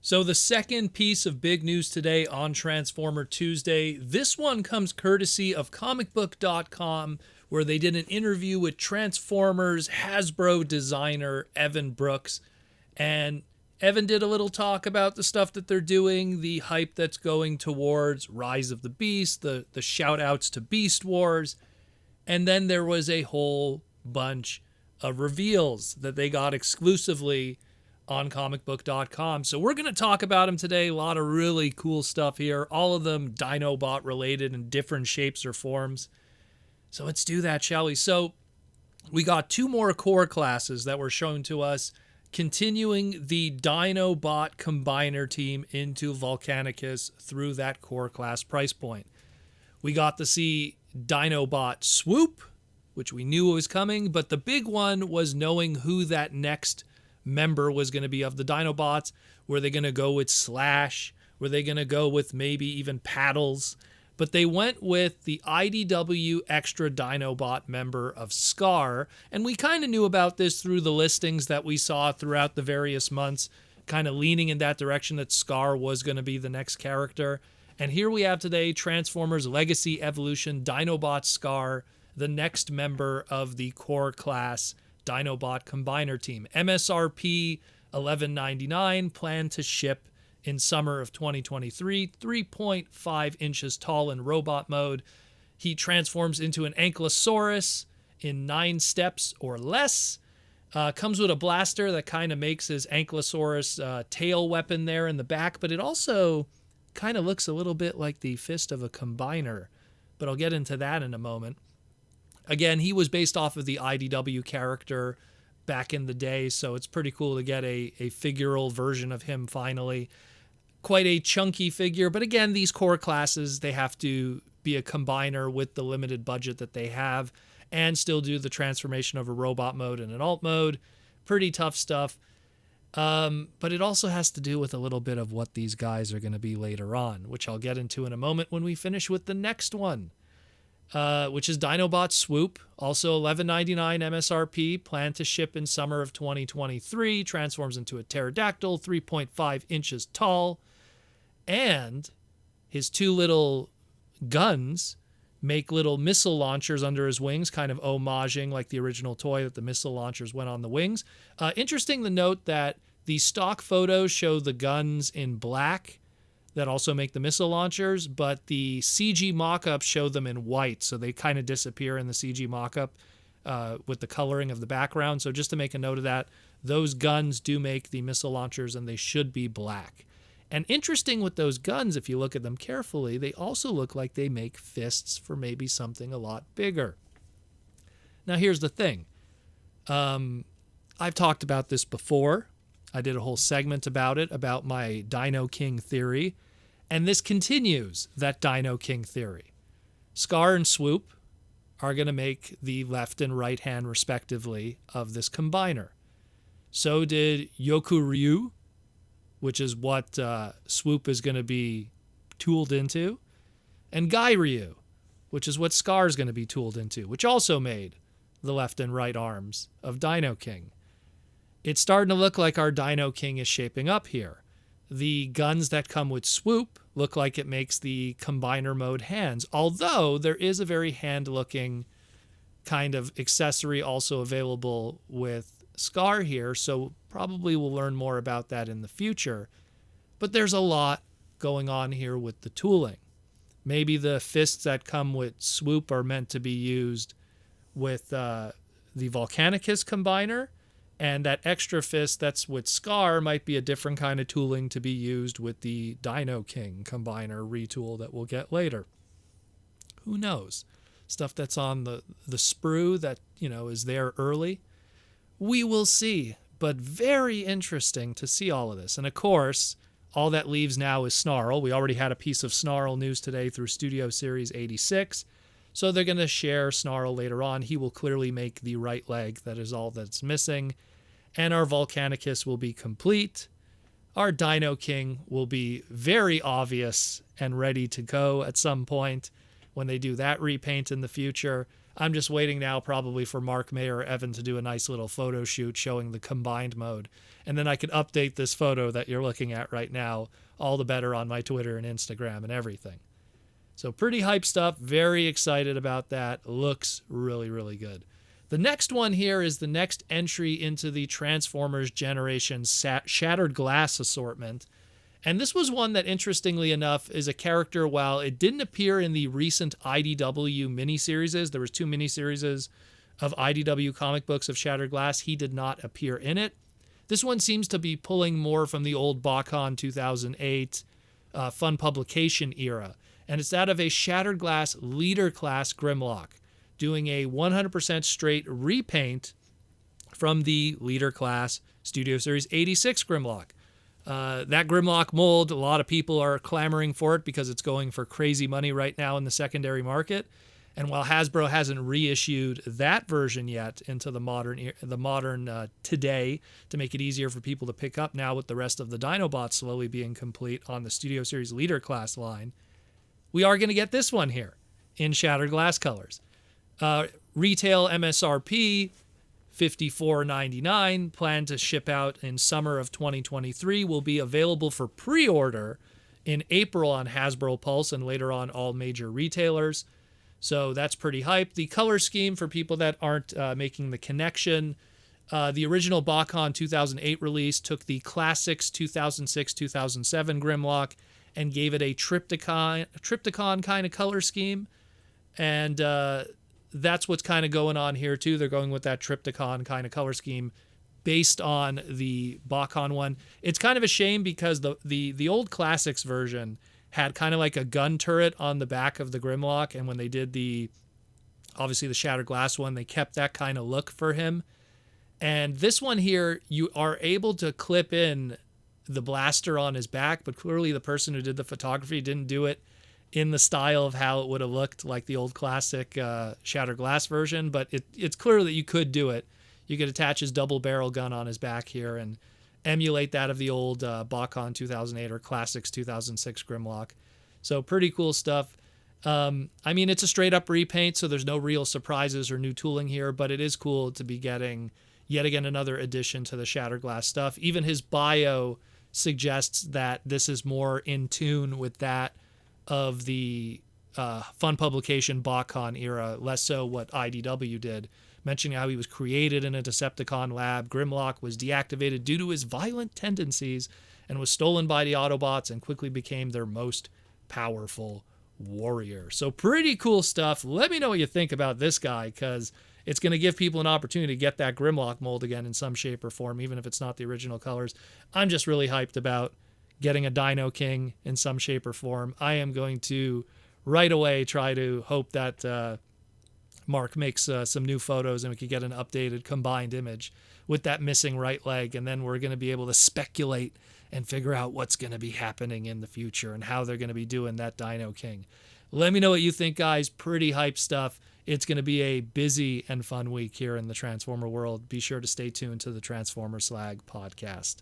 So the second piece of big news today on Transformer Tuesday, this one comes courtesy of comicbook.com, where they did an interview with Transformers Hasbro designer Evan Brooks. And Evan did a little talk about the stuff that they're doing, the hype that's going towards Rise of the Beast, the shout outs to Beast Wars. And then there was a whole bunch of reveals that they got exclusively on comicbook.com. So we're going to talk about them today. A lot of really cool stuff here. All of them Dinobot related in different shapes or forms. So let's do that, shall we? So we got two more core classes that were shown to us, continuing the Dinobot Combiner team into Volcanicus through that core class price point. We got to see Dinobot Swoop, which we knew was coming, but the big one was knowing who that next member was going to be of the Dinobots. Were they going to go with Slash? Were they going to go with maybe even Paddles? But they went with the IDW Extra Dinobot member of Scarr, and we kind of knew about this through the listings that we saw throughout the various months, kind of leaning in that direction that Scarr was going to be the next character. And here we have today Transformers Legacy Evolution Dinobot Scarr, the next member of the core class Dinobot Combiner team. MSRP $11.99, planned to ship in summer of 2023, 3.5 inches tall in robot mode. He transforms into an Ankylosaurus in 9 steps or less. Comes with a blaster that kind of makes his Ankylosaurus tail weapon there in the back, but it also kind of looks a little bit like the fist of a Combiner, but I'll get into that in a moment. Again, he was based off of the IDW character back in the day, so it's pretty cool to get a figural version of him finally. Quite a chunky figure, but again, these core classes, they have to be a combiner with the limited budget that they have and still do the transformation of a robot mode and an alt mode. Pretty tough stuff. But it also has to do with a little bit of what these guys are going to be later on, which I'll get into in a moment when we finish with the next one. Which is Dinobot Swoop, also $11.99 MSRP, planned to ship in summer of 2023, transforms into a pterodactyl, 3.5 inches tall, and his two little guns make little missile launchers under his wings, kind of homaging like the original toy that the missile launchers went on the wings. Interesting to note that the stock photos show the guns in black that also make the missile launchers, but the CG mock-ups show them in white, so they kind of disappear in the CG mock-up with the coloring of the background. So just to make a note of that, those guns do make the missile launchers, and they should be black. And interesting with those guns, if you look at them carefully, they also look like they make fists for maybe something a lot bigger. Now here's the thing. I've talked about this before. I did a whole segment about it, about my Dino King theory. And this continues that Dino King theory. Scarr and Swoop are going to make the left and right hand, respectively, of this combiner. So did Yoku-Ryu, which is what Swoop is going to be tooled into, and Gai-Ryu, which is what Scarr is going to be tooled into, which also made the left and right arms of Dino King. It's starting to look like our Dino King is shaping up here. The guns that come with Swoop look like it makes the combiner mode hands, although there is a very hand-looking kind of accessory also available with Scarr here, so probably we'll learn more about that in the future. But there's a lot going on here with the tooling. Maybe the fists that come with Swoop are meant to be used with the Volcanicus combiner, and that extra fist that's with Scarr might be a different kind of tooling to be used with the Dino King combiner retool that we'll get later. Who knows? Stuff that's on the sprue that, is there early. We will see, but very interesting to see all of this. And of course, all that leaves now is Snarl. We already had a piece of Snarl news today through Studio Series 86. So they're going to share Snarl later on. He will clearly make the right leg. That is all that's missing. And our Volcanicus will be complete. Our Dino King will be very obvious and ready to go at some point when they do that repaint in the future. I'm just waiting now probably for Mark May or Evan to do a nice little photo shoot showing the combined mode. And then I can update this photo that you're looking at right now all the better on my Twitter and Instagram and everything. So pretty hype stuff. Very excited about that. Looks really, really good. The next one here is the next entry into the Transformers Generation Shattered Glass assortment. And this was one that, interestingly enough, is a character, while it didn't appear in the recent IDW miniseries, there was 2 miniseries of IDW comic books of Shattered Glass, he did not appear in it. This one seems to be pulling more from the old Bakon 2008 Fun Publication era. And it's that of a Shattered Glass Leader Class Grimlock, doing a 100% straight repaint from the Leader Class Studio Series 86 Grimlock. That Grimlock mold, a lot of people are clamoring for it because it's going for crazy money right now in the secondary market. And while Hasbro hasn't reissued that version yet into the modern today to make it easier for people to pick up now with the rest of the Dinobots slowly being complete on the Studio Series Leader Class line, we are going to get this one here in Shattered Glass colors. Retail MSRP $54.99, planned to ship out in summer of 2023, will be available for pre-order in April on Hasbro Pulse and later on all major retailers. So that's pretty hype. The color scheme, for people that aren't making the connection, the original Bakon 2008 release took the Classics 2006-2007 Grimlock and gave it a triptychon kind of color scheme. And that's what's kind of going on here too. They're going with that triptychon kind of color scheme based on the Bakon one. It's kind of a shame because the old Classics version had kind of like a gun turret on the back of the Grimlock, and when they did obviously the Shattered Glass one, they kept that kind of look for him. And this one here, you are able to clip in the blaster on his back, but clearly the person who did the photography didn't do it in the style of how it would have looked like the old classic Shattered Glass version, but it's clear that you could do it. You could attach his double barrel gun on his back here and emulate that of the old Bakon 2008 or Classics 2006 Grimlock. So pretty cool stuff. I mean, it's a straight up repaint, so there's no real surprises or new tooling here, but it is cool to be getting yet again another addition to the Shattered Glass stuff. Even his bio suggests that this is more in tune with that of the Fun Publication Bakon era, less so what IDW did, mentioning how he was created in a Decepticon lab. Grimlock was deactivated due to his violent tendencies and was stolen by the Autobots and quickly became their most powerful warrior. So pretty cool stuff. Let me know what you think about this guy, because it's going to give people an opportunity to get that Grimlock mold again in some shape or form, even if it's not the original colors. I'm just really hyped about getting a Dinoking in some shape or form. I am going to right away try to hope that Mark makes some new photos and we could get an updated combined image with that missing right leg, and then we're going to be able to speculate and figure out what's going to be happening in the future and how they're going to be doing that Dinoking. Let me know what you think, guys. Pretty hype stuff. It's going to be a busy and fun week here in the Transformer world. Be sure to stay tuned to the Transformer Slag podcast.